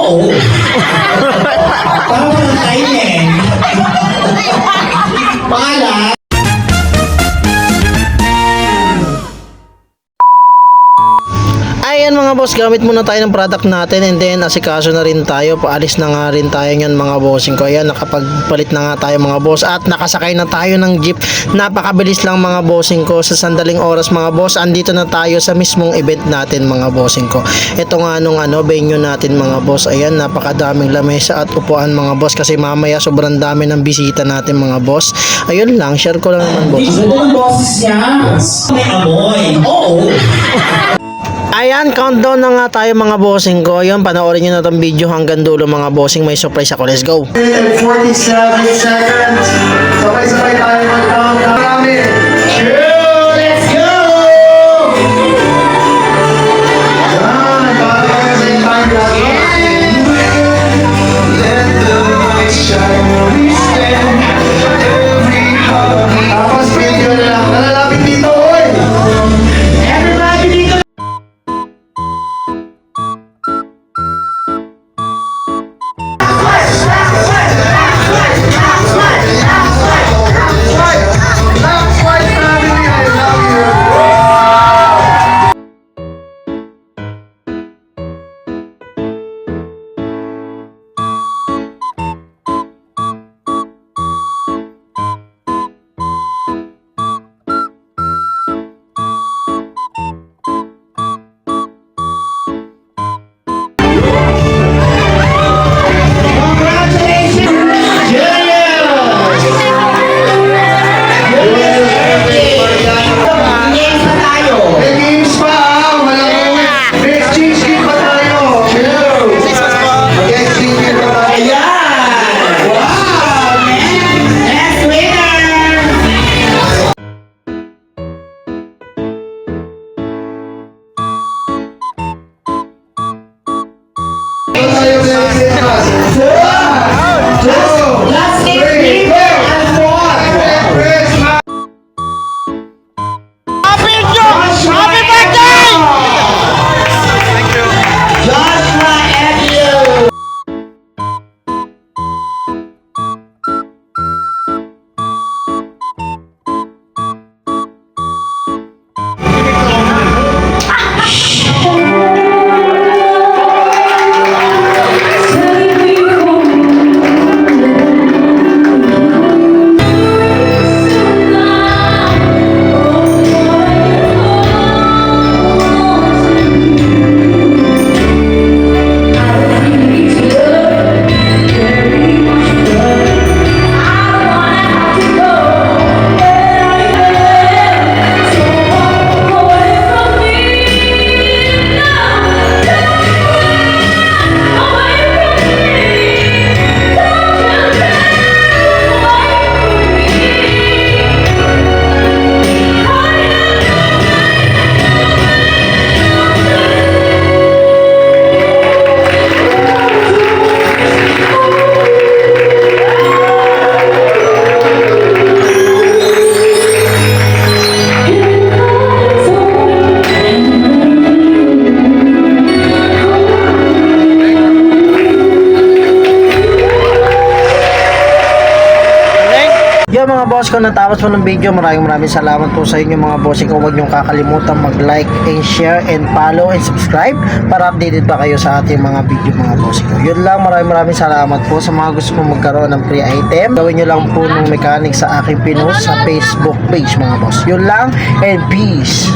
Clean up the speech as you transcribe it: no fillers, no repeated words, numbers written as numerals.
Oo. Parang kain eh. Pangalan. Ayan mga boss, gamit muna tayo ng product natin and then asikaso na rin tayo. Paalis na nga rin tayo nyan mga bossing ko. Ayan, nakapagpalit na nga tayo mga boss at nakasakay na tayo ng jeep. Napakabilis lang mga bossing ko. Sa sandaling oras mga boss, andito na tayo sa mismong event natin mga bossing ko. Ito nga nung venue natin mga boss. Ayan, napakadaming lamesa at upuan mga boss kasi mamaya sobrang dami ng bisita natin mga boss. Ayun lang, share ko lang naman boss. Ito ang boses niya. May amoy. Oo. Ayan, countdown na nga tayo mga bossing ko. Ayun, panoorin nyo na itong video hanggang dulo mga bossing. May surprise ako. Let's go! 47 seconds. Sabay-sabay tayo mag-countdown namin. Let's go! Yan, para sa time lagi. Let the light shine where we stand. Every heartbeat. Tapos video na lang. Nalalapit dito, oy! Everybody dito. Last one, family, I love you. May games pa, walang exchange game pa tayo. Mag-exchange game pa tayo. Next winner! Ito tayo, Merry Christmas. 1, 2, Last 3, go! Merry Christmas! Happy birthday! Joshua and you! Yo mga boss ko, natapos po ng video. Maraming salamat po sa inyo mga bossing ko. Huwag niyong kakalimutan mag-like and share and follow and subscribe para updated pa kayo sa ating mga video mga bossing ko. Yun lang, maraming salamat po sa mga gusto mo magkaroon ng free item. Gawin nyo lang po ng mechanic sa aking pinost sa Facebook page mga boss. Yun lang and peace!